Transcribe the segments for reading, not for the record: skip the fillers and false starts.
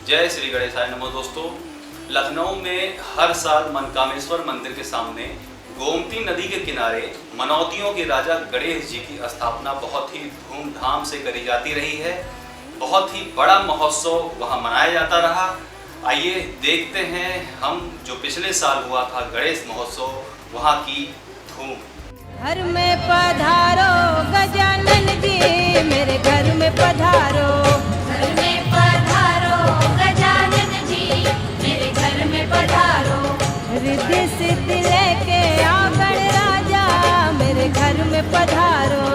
जय श्री गणेशाय नमः। दोस्तों, लखनऊ में हर साल मनकामेश्वर मंदिर के सामने गोमती नदी के किनारे मनौतियों के राजा गणेश जी की स्थापना बहुत ही धूमधाम से करी जाती रही है। बहुत ही बड़ा महोत्सव वहां मनाया जाता रहा। आइए देखते हैं हम जो पिछले साल हुआ था गणेश महोत्सव, वहां की धूम। घर में पधारो गजानन जी, मेरे घर में पधारो। घर में पधारो गजानन जी, मेरे घर में पधारो। रिद्धि सिद्धि लेके आओ गणराजा, मेरे घर में पधारो।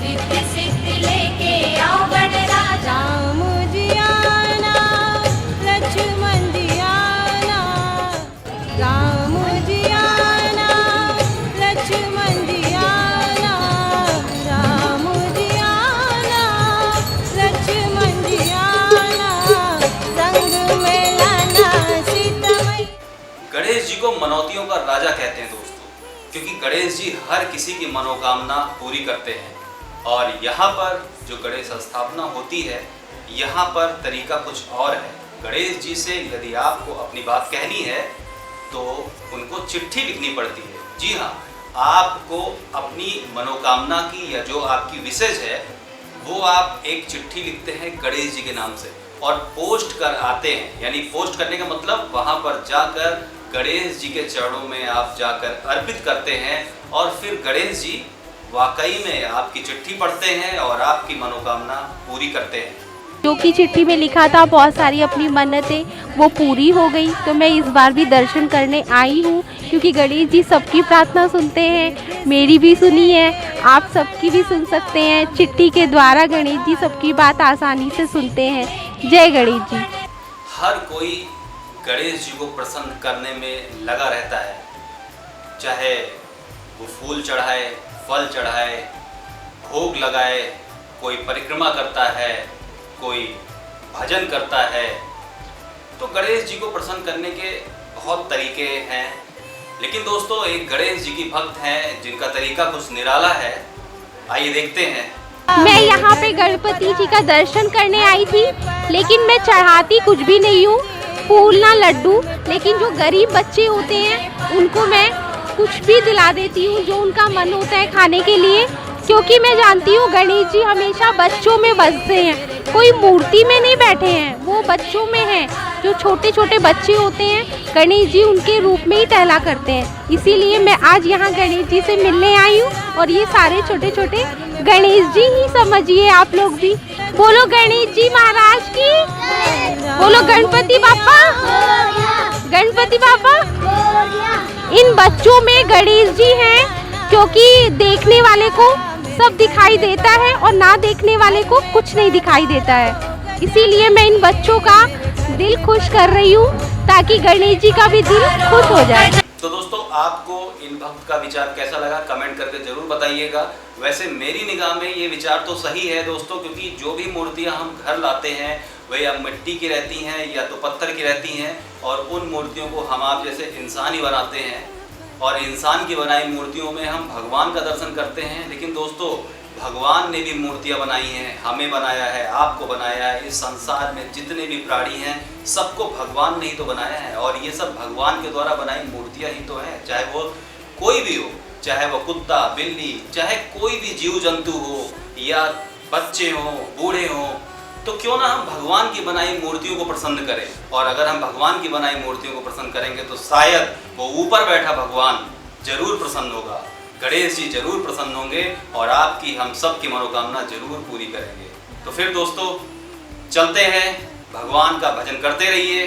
रिद्धि सिद्धि लेके आओ गणराजा। राम जी आना, लक्ष्मण जी आना, राम जी आना, लक्ष्मण जी आना, राम जी आना, लक्ष्मण जी आना, संग में लाना सीता मैया। गणेश जी को मनौतियों का राजा कहते हैं दोस्तों, क्योंकि गणेश जी हर किसी की मनोकामना पूरी करते हैं। और यहाँ पर जो गणेश स्थापना होती है, यहाँ पर तरीका कुछ और है। गणेश जी से यदि आपको अपनी बात कहनी है तो उनको चिट्ठी लिखनी पड़ती है। जी हाँ, आपको अपनी मनोकामना की या जो आपकी विशेष है वो आप एक चिट्ठी लिखते हैं गणेश जी के नाम से और पोस्ट कर आते हैं। यानी पोस्ट करने का मतलब वहाँ पर जाकर गणेश जी के चरणों में आप जाकर अर्पित करते हैं और फिर गणेश जी वाकई में आपकी चिट्ठी पढ़ते हैं और आपकी मनोकामना पूरी करते हैं। जो कि चिट्ठी में लिखा था, बहुत सारी अपनी मन्नतें वो पूरी हो गई। तो मैं इस बार भी दर्शन करने आई हूँ, क्योंकि गणेश जी सबकी प्रार्थना सुनते हैं। मेरी भी सुनी है, आप सबकी भी सुन सकते हैं। चिट्ठी के द्वारा गणेश जी सबकी बात आसानी से सुनते हैं। जय गणेश जी। हर कोई गणेश जी को प्रसन्न करने में लगा रहता है, चाहे वो फूल चढ़ाए, फल चढ़ाए, भोग लगाए, कोई परिक्रमा करता है, कोई भजन करता है। तो गणेश जी को प्रसन्न करने के बहुत तरीके हैं, लेकिन दोस्तों एक गणेश जी की भक्त हैं जिनका तरीका कुछ निराला है। आइए देखते हैं। मैं यहाँ पे गणपति जी का दर्शन करने आई थी, लेकिन मैं चढ़ाती कुछ भी नहीं हूँ, फूल ना लड्डू। लेकिन जो गरीब बच्चे होते हैं उनको मैं कुछ भी दिला देती हूँ जो उनका मन होता है खाने के लिए, क्योंकि मैं जानती हूँ गणेश जी हमेशा बच्चों में बसते हैं। कोई मूर्ति में नहीं बैठे हैं, वो बच्चों में हैं। जो छोटे छोटे बच्चे होते हैं, गणेश जी उनके रूप में ही टहला करते हैं। इसीलिए मैं आज यहाँ गणेश जी से मिलने आई हूँ। और ये सारे छोटे छोटे गणेश जी ही समझिए आप लोग भी। बोलो गणेश जी महाराज की, बोलो गणपति बापा, गणपति बापा। इन बच्चों में गणेश जी हैं, क्योंकि देखने वाले को सब दिखाई देता है और ना देखने वाले को कुछ नहीं दिखाई देता है। इसीलिए मैं इन बच्चों का दिल खुश कर रही हूँ, ताकि गणेश जी का भी दिल खुश हो जाए। तो दोस्तों आपको इन भक्त का विचार कैसा लगा कमेंट करके जरूर बताइएगा। वैसे मेरी निगाह में ये विचार तो सही है दोस्तों, क्योंकि जो भी मूर्तियाँ हम घर लाते हैं वह या मिट्टी की रहती हैं या तो पत्थर की रहती हैं, और उन मूर्तियों को हम आप जैसे इंसान ही बनाते हैं और इंसान की बनाई मूर्तियों में हम भगवान का दर्शन करते हैं। लेकिन दोस्तों भगवान ने भी मूर्तियाँ बनाई हैं, हमें बनाया है, आपको बनाया है। इस संसार में जितने भी प्राणी हैं सबको भगवान ने ही तो बनाया है, और ये सब भगवान के द्वारा बनाई मूर्तियाँ ही तो हैं। चाहे वो कोई भी हो, चाहे वो कुत्ता, बिल्ली, चाहे कोई भी जीव जंतु हो या बच्चे हों, बूढ़े हों, तो क्यों ना हम भगवान की बनाई मूर्तियों को प्रसन्न करें। और अगर हम भगवान की बनाई मूर्तियों को प्रसन्न करेंगे तो शायद वो ऊपर बैठा भगवान जरूर प्रसन्न होगा, गणेश जी जरूर प्रसन्न होंगे और आपकी हम सब की मनोकामना जरूर पूरी करेंगे। तो फिर दोस्तों चलते हैं, भगवान का भजन करते रहिए।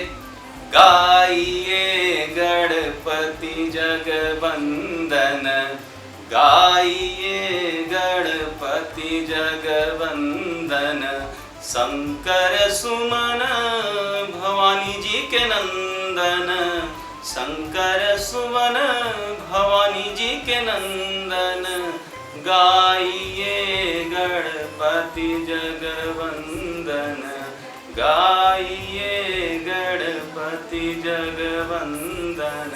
गाइए गणपति जगवंदन, गाइए गणपति जगवंदन, शंकर सुमन भवानी जी के नंदन, शंकर सुमन भवानी जी के नंदन। गाइए गणपति जगवंदन, गाइए गणपति जगवंदन।